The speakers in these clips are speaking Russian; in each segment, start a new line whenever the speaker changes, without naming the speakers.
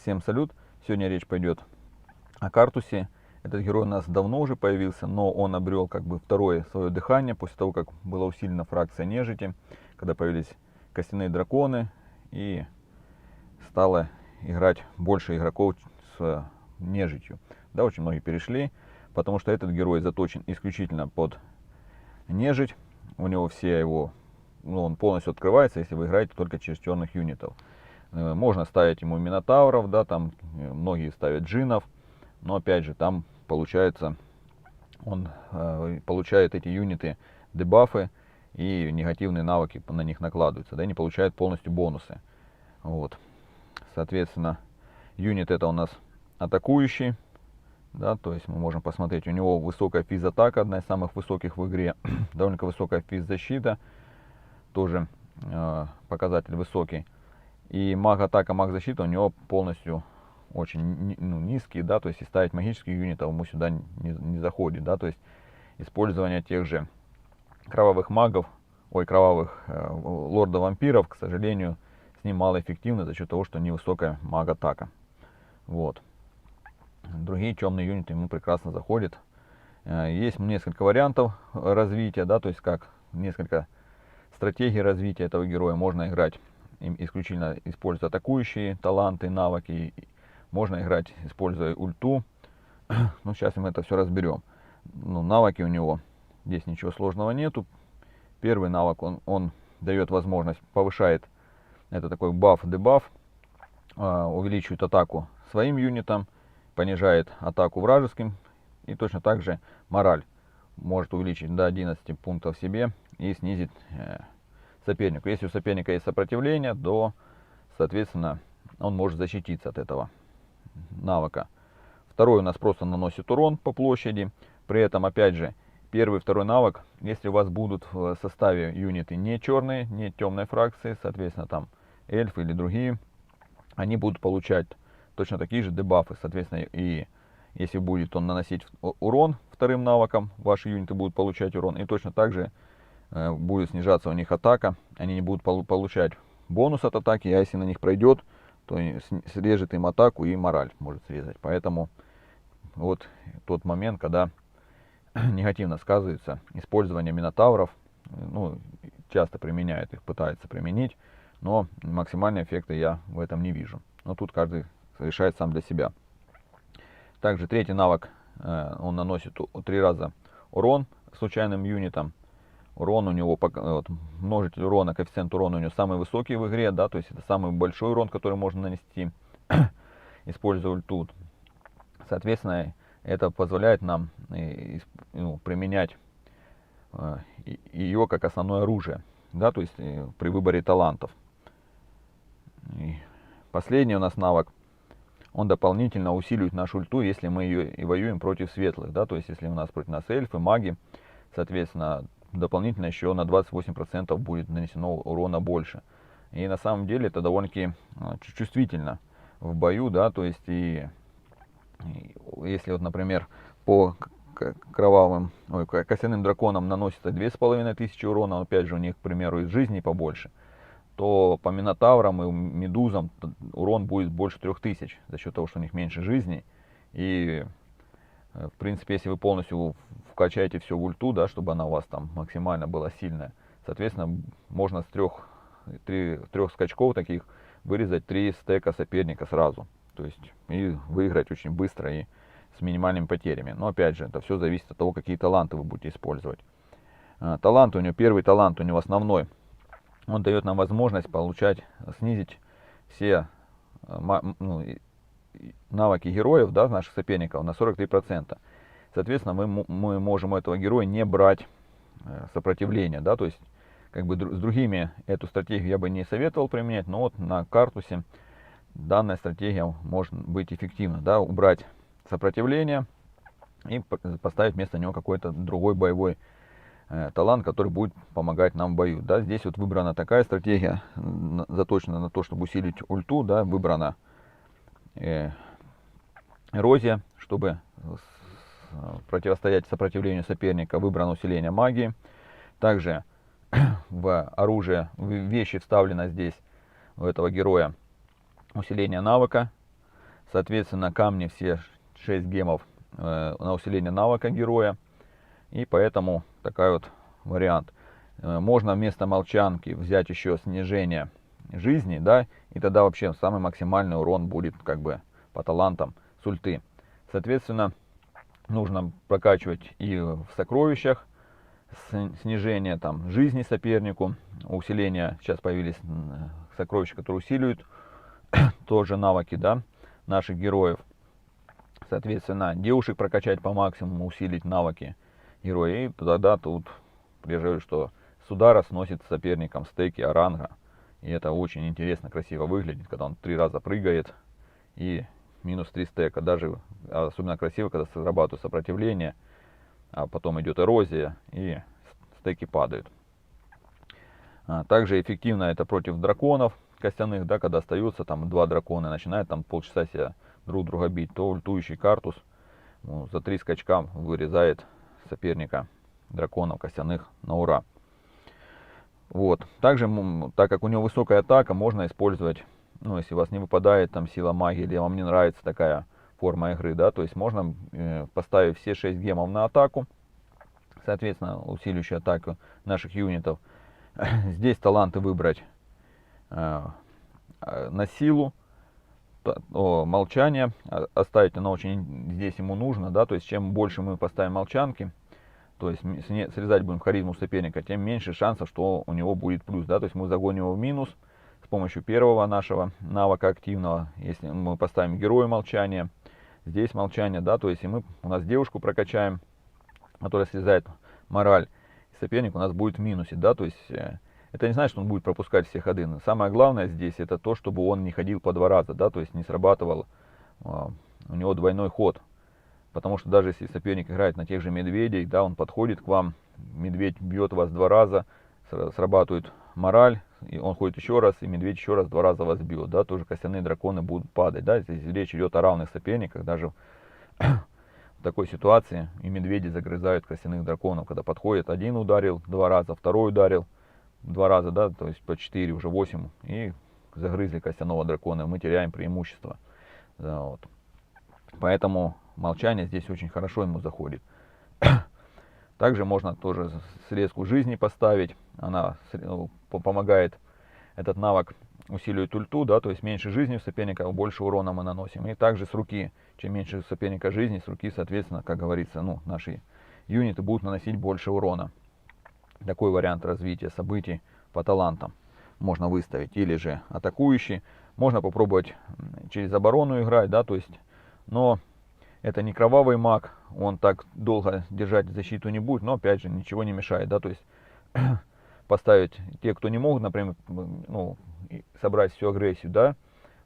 Всем салют! Сегодня речь пойдет о Картусе. Этот герой у нас давно уже появился, но он обрел как бы второе свое дыхание после того, как была усилена фракция нежити, когда появились костяные драконы и стало играть больше игроков с нежитью. Да, очень многие перешли, потому что этот герой заточен исключительно под нежить. У него все его, он полностью открывается, если вы играете только через черных юнитов. Можно ставить ему минотавров, да, там многие ставят джинов, но опять же там получается, он получает эти юниты дебафы и негативные навыки на них накладываются, да, и не получает полностью бонусы. Вот. Соответственно, юнит это у нас атакующий, да, то есть мы можем посмотреть, у него высокая физ-атака, одна из самых высоких в игре, довольно высокая физ-защита, тоже показатель высокий. И маг-атака, маг-защита у него полностью очень низкий, да, то есть и ставить магических юнитов ему сюда не заходит, да, то есть использование тех же кровавых магов, кровавых лорда-вампиров, к сожалению, с ним малоэффективно за счет того, что невысокая маг-атака. Вот. Другие темные юниты ему прекрасно заходят. Есть несколько вариантов развития, да, то есть как несколько стратегий развития этого героя. Можно играть исключительно используя атакующие таланты, навыки. Можно играть, используя ульту. Ну, сейчас мы это все разберем. Ну, навыки у него, здесь ничего сложного нету. Первый навык, он дает возможность, повышает, это такой баф-дебаф, увеличивает атаку своим юнитам, понижает атаку вражеским. И точно так же мораль может увеличить до 11 пунктов себе и снизить сопернику. Если у соперника есть сопротивление, то, соответственно, он может защититься от этого навыка. Второй у нас просто наносит урон по площади. При этом, опять же, первый и второй навык, если у вас будут в составе юниты не черные, не темной фракции, соответственно, там эльфы или другие, они будут получать точно такие же дебафы. Соответственно, и если будет он наносить урон вторым навыком, ваши юниты будут получать урон. И точно так же будет снижаться у них атака, они не будут получать бонус от атаки, а если на них пройдет, то срежет им атаку и мораль может срезать. Поэтому вот тот момент, когда негативно сказывается использование минотавров, ну, часто применяют их, пытаются применить, но максимальные эффекты я в этом не вижу. Но тут каждый решает сам для себя. Также третий навык, он наносит 3 раза урон случайным юнитам. Урон у него, вот, множитель урона, коэффициент урона у него самый высокий в игре, да, то есть это самый большой урон, который можно нанести, используя ульту. Соответственно, это позволяет нам применять ее как основное оружие, да, то есть при выборе талантов. И последний у нас навык, он дополнительно усиливает нашу ульту, если мы ее и воюем против светлых, да, то есть если у нас против нас эльфы, маги, соответственно, дополнительно еще на 28% будет нанесено урона больше. И на самом деле это довольно-таки чувствительно в бою, да, то есть и если вот, например, по костяным драконам наносится 2500 урона, опять же у них, к примеру, из жизни побольше, то по минотаврам и медузам урон будет больше 3000 за счет того, что у них меньше жизни. И в принципе, если вы полностью вкачаете все в ульту, да, чтобы она у вас там максимально была сильная, соответственно, можно с трех скачков таких вырезать 3 стека соперника сразу. То есть и выиграть очень быстро и с минимальными потерями. Но опять же, это все зависит от того, какие таланты вы будете использовать. Талант у него, первый талант у него основной, он дает нам возможность снизить все навыки героев, да, наших соперников на 43%. Соответственно, мы можем у этого героя не брать сопротивление, да, то есть как бы с другими эту стратегию я бы не советовал применять, но вот на Картусе данная стратегия может быть эффективна, да, убрать сопротивление и поставить вместо него какой-то другой боевой талант, который будет помогать нам в бою. Да, здесь вот выбрана такая стратегия, заточена на то, чтобы усилить ульту, да, выбрана эрозия, чтобы противостоять сопротивлению соперника, выбрано усиление магии. Также в оружие, в вещи вставлено здесь у этого героя усиление навыка, Соответственно, камни все 6 гемов на усиление навыка героя. И поэтому такой вот вариант. Можно вместо молчанки взять еще снижение жизни, да, и тогда вообще самый максимальный урон будет как бы по талантам с ульты. Соответственно, нужно прокачивать и в сокровищах снижение там жизни сопернику, усиление. Сейчас появились сокровища, которые усиливают тоже навыки, да, наших героев. Соответственно, девушек прокачать по максимуму, усилить навыки героя. И тогда тут, прежде всего, что с удара сносит соперником стеки оранга. И это очень интересно, красиво выглядит, когда он 3 раза прыгает и минус 3 стека. Даже особенно красиво, когда срабатывает сопротивление, а потом идет эрозия и стеки падают. Также эффективно это против драконов костяных, да, когда остаются там 2 дракона, начинают там полчаса себя друг друга бить, то ультующий Картус за 3 скачка вырезает соперника драконов костяных на ура. Вот. Также, так как у него высокая атака, можно использовать, ну, если у вас не выпадает там сила магии, или вам не нравится такая форма игры, да, то есть можно поставить все 6 гемов на атаку, соответственно, усиливающую атаку наших юнитов. Здесь таланты выбрать на силу, молчание оставить, оно очень здесь ему нужно, да, то есть чем больше мы поставим молчанки, то есть срезать будем харизму соперника, тем меньше шансов, что у него будет плюс, да, то есть мы загоним его в минус с помощью первого нашего навыка активного. Если мы поставим героя молчания, здесь молчание, да, то есть и у нас девушку прокачаем, которая срезает мораль, соперник у нас будет в минусе, да, то есть это не значит, что он будет пропускать все ходы. Но самое главное здесь это то, чтобы он не ходил по 2 раза, да, то есть не срабатывал у него двойной ход. Потому что даже если соперник играет на тех же медведей, да, он подходит к вам, медведь бьет вас 2 раза, срабатывает мораль, и он ходит еще раз, и медведь еще раз 2 раза вас бьет, да, тоже костяные драконы будут падать, да, здесь речь идет о равных соперниках, даже в такой ситуации и медведи загрызают костяных драконов, когда подходит, один ударил 2 раза, второй ударил 2 раза, да, то есть по 4, уже 8, и загрызли костяного дракона, мы теряем преимущество, да, вот. Поэтому молчание здесь очень хорошо ему заходит. Также можно тоже срезку жизни поставить, она помогает, этот навык усиливает ульту, да, то есть меньше жизни у соперника, больше урона мы наносим. И также с руки, чем меньше у соперника жизни, с руки, соответственно, как говорится, ну, наши юниты будут наносить больше урона. Такой вариант развития событий по талантам можно выставить. Или же атакующий, можно попробовать через оборону играть, да, то есть, но это не кровавый маг, он так долго держать защиту не будет, но опять же ничего не мешает, да, то есть поставить те, кто не могут, например, ну, собрать всю агрессию, да,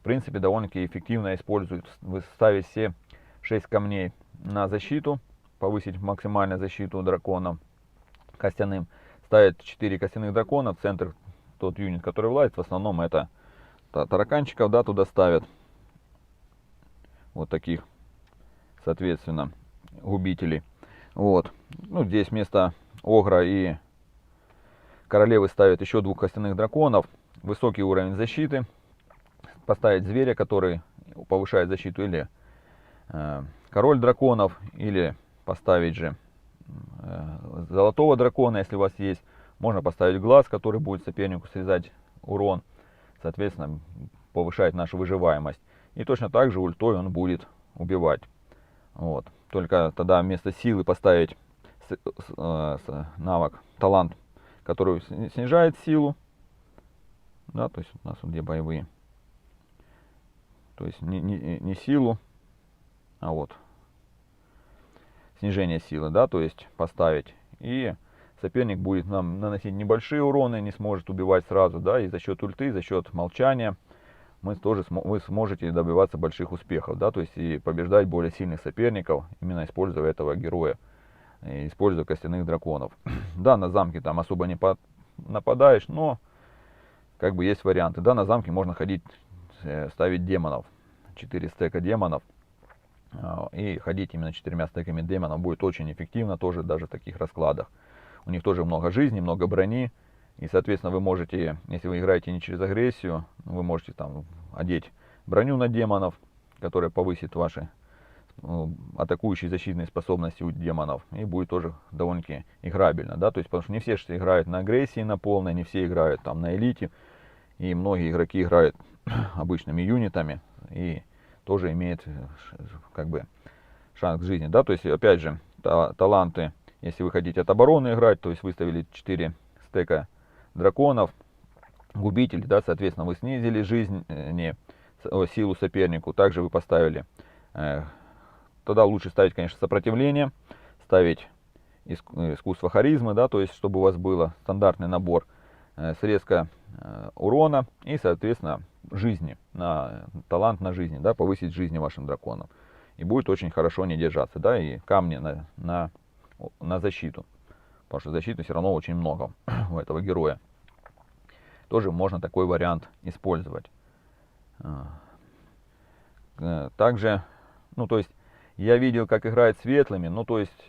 в принципе довольно-таки эффективно используют, ставить все 6 камней на защиту, повысить максимально защиту дракона костяным, ставят 4 костяных дракона, в центр тот юнит, который влазит, в основном это тараканчиков, да, туда ставят, вот таких, соответственно, губителей. Вот. Ну, здесь вместо Огра и королевы ставят еще 2 костяных драконов. Высокий уровень защиты. Поставить зверя, который повышает защиту, или король драконов, или поставить же золотого дракона, если у вас есть. Можно поставить глаз, который будет сопернику срезать урон. Соответственно, повышает нашу выживаемость. И точно так же ультой он будет убивать. Вот. Только тогда вместо силы поставить навык, талант, который снижает силу. Да, то есть у нас вот где боевые. То есть не силу, а вот снижение силы, да, то есть поставить. И соперник будет нам наносить небольшие уроны, не сможет убивать сразу, да, и за счет ульты, за счет молчания вы сможете добиваться больших успехов, да, то есть и побеждать более сильных соперников, именно используя этого героя, используя костяных драконов. Да, на замке там особо не нападаешь, но как бы есть варианты. Да, на замке можно ходить, ставить демонов, 4 стека демонов, и ходить именно 4 стеками демонов будет очень эффективно, тоже даже в таких раскладах. У них тоже много жизни, много брони. И, соответственно, вы можете, если вы играете не через агрессию, вы можете там одеть броню на демонов, которая повысит ваши атакующие защитные способности у демонов, и будет тоже довольно-таки играбельно, да, то есть потому что не все же играют на агрессии на полной, не все играют там на элите, и многие игроки играют обычными юнитами и тоже имеет как бы шанс к жизни, да, то есть опять же таланты, если вы хотите от обороны играть, то есть выставили 4 стека драконов, губитель, да, соответственно вы снизили жизнь, силу сопернику, также вы поставили. Тогда лучше ставить, конечно, сопротивление, ставить искусство харизмы, да, то есть чтобы у вас был стандартный набор срезка урона и, соответственно, жизни, талант на жизни, да, повысить жизни вашим драконам. И будет очень хорошо не держаться, да, и камни на защиту, потому что защиты все равно очень много у этого героя. Тоже можно такой вариант использовать. Также, ну, то есть, я видел, как играют светлыми, ну, то есть,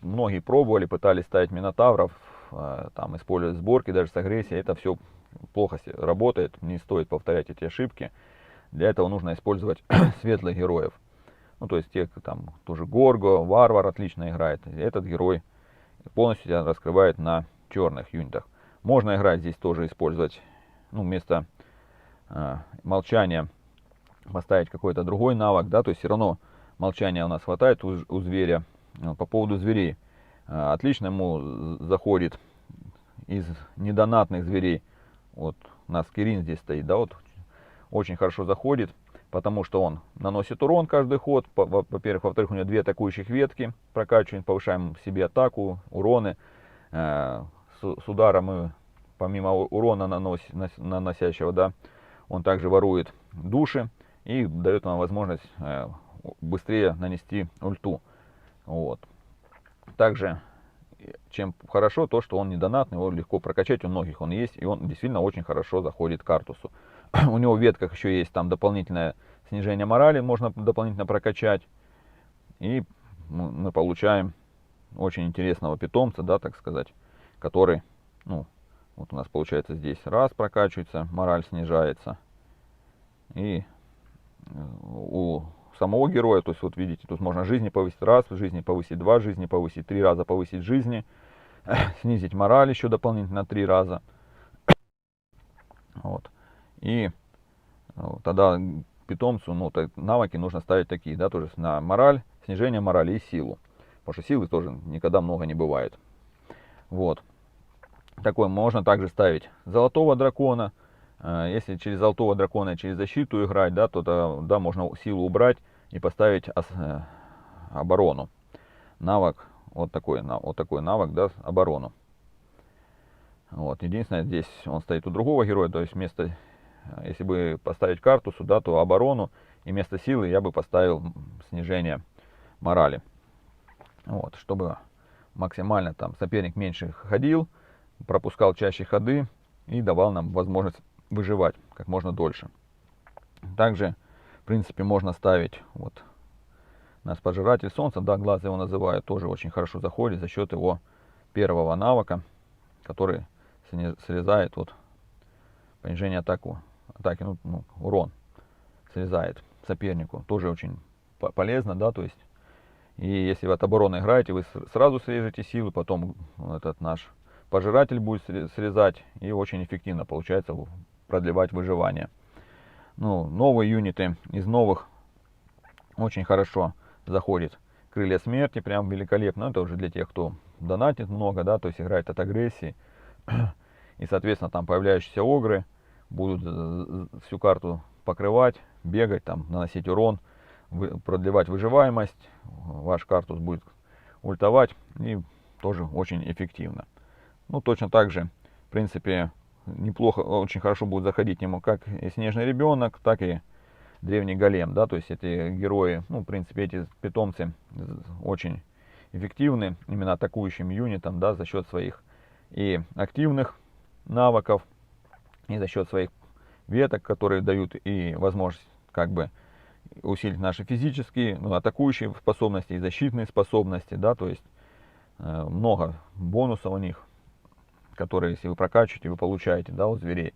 многие пробовали, пытались ставить минотавров, там, использовать сборки, даже с агрессией, это все плохо работает, не стоит повторять эти ошибки. Для этого нужно использовать светлых героев. Ну, то есть, те, там, тоже Горго, Варвар отлично играет, этот герой полностью себя раскрывает на черных юнитах. Можно играть здесь тоже использовать, ну, вместо молчания поставить какой-то другой навык, да, то есть все равно молчания у нас хватает у зверя. По поводу зверей, отлично ему заходит из недонатных зверей, вот у нас Кирин здесь стоит, да, вот очень хорошо заходит, потому что он наносит урон каждый ход, во-первых, во-вторых, у него 2 атакующих ветки, прокачиваем, повышаем себе атаку, уроны, с удара мы помимо урона наносящего, да, он также ворует души и дает нам возможность быстрее нанести ульту. Вот. Также, чем хорошо, то, что он не донатный, его легко прокачать, у многих он есть, и он действительно очень хорошо заходит к Артусу. У него в ветках еще есть там дополнительное снижение морали, можно дополнительно прокачать, и мы получаем очень интересного питомца, да, так сказать, который, ну, вот у нас получается здесь раз прокачивается, мораль снижается, и у самого героя, то есть вот видите, тут можно жизни повысить раз, жизни повысить 2, жизни повысить 3 раза, повысить жизни, снизить мораль еще дополнительно 3 раза. Вот. И тогда питомцу, ну, навыки нужно ставить такие, да, тоже на мораль, снижение морали и силу, потому что силы тоже никогда много не бывает. Вот. Такой можно также ставить золотого дракона. Если через золотого дракона через защиту играть, да, то да, можно силу убрать и поставить оборону. Навык, вот такой навык, да, оборону. Вот. Единственное, здесь он стоит у другого героя, то есть вместо, если бы поставить карту сюда, то оборону, и вместо силы я бы поставил снижение морали. Вот, чтобы максимально там соперник меньше ходил, пропускал чаще ходы и давал нам возможность выживать как можно дольше. Также, в принципе, можно ставить, вот, наш пожиратель солнца, да, глаз его называют, тоже очень хорошо заходит за счет его первого навыка, который срезает вот понижение атаки, ну, урон срезает сопернику, тоже очень полезно, да, то есть, и если вы от обороны играете, вы сразу срежете силы, потом этот наш пожиратель будет срезать, и очень эффективно получается продлевать выживание. Ну, новые юниты из новых очень хорошо заходит. Крылья смерти, прям великолепно. Это уже для тех, кто донатит много, да, то есть играет от агрессии. И, соответственно, там появляющиеся огры будут всю карту покрывать, бегать, там, наносить урон, продлевать выживаемость. Ваш картус будет ультовать, и тоже очень эффективно. Ну, точно так же, в принципе, неплохо, очень хорошо будет заходить ему как и снежный ребенок, так и древний голем, да, то есть эти герои, ну, в принципе, эти питомцы очень эффективны именно атакующим юнитом, да, за счет своих и активных навыков, и за счет своих веток, которые дают и возможность как бы усилить наши физические, ну, атакующие способности и защитные способности, да, то есть много бонусов у них, которые, если вы прокачиваете, вы получаете, да, у зверей.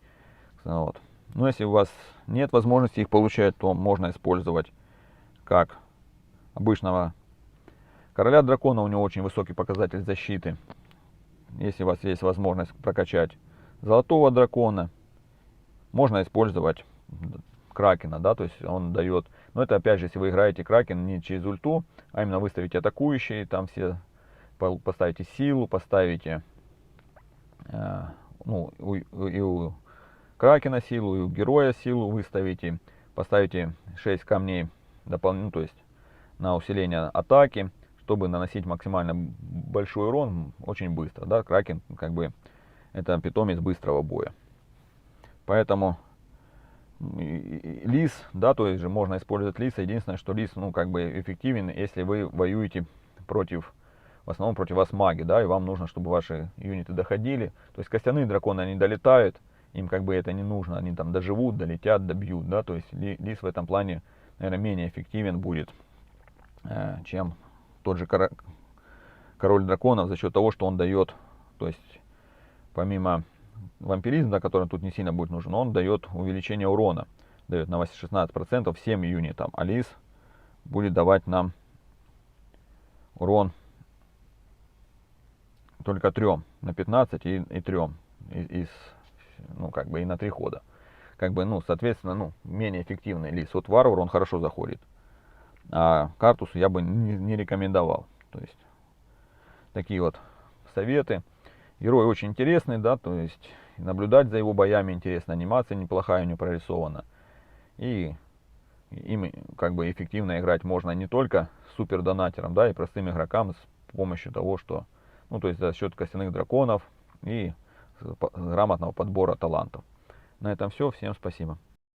Вот. Но если у вас нет возможности их получать, то можно использовать как обычного короля дракона, у него очень высокий показатель защиты. Если у вас есть возможность прокачать золотого дракона, можно использовать кракена, да, то есть он дает, но это опять же, если вы играете кракен не через ульту, а именно выставите атакующие, там все поставите силу, поставите ну, и у кракена силу, и у героя силу выставите, поставите 6 камней дополнительно, ну, то есть на усиление атаки, чтобы наносить максимально большой урон очень быстро, да, кракен как бы это питомец быстрого боя. Поэтому лис, да, то есть же можно использовать лиса. Единственное, что лис, ну, как бы эффективен, если вы воюете против, в основном против вас маги, да, и вам нужно, чтобы ваши юниты доходили. То есть костяные драконы, они долетают, им как бы это не нужно, они там доживут, долетят, добьют, да, то есть лис в этом плане, наверное, менее эффективен будет, чем тот же король драконов за счет того, что он дает, то есть помимо вампиризм, да, который тут не сильно будет нужен, он дает увеличение урона, дает на 16% всем юнитам, а лис будет давать нам урон только 3 на 15 и 3 из, ну, как бы и на 3 хода. Как бы, ну, соответственно, ну, менее эффективный лис. Вот варвар, он хорошо заходит, а картусу я бы не рекомендовал. То есть такие вот советы. Герой очень интересный, да, то есть наблюдать за его боями интересно, анимация неплохая у него прорисована. И им как бы эффективно играть можно не только супер донатерам, да, и простым игрокам с помощью того, что, ну, то есть за счет костяных драконов и грамотного подбора талантов. На этом все. Всем спасибо.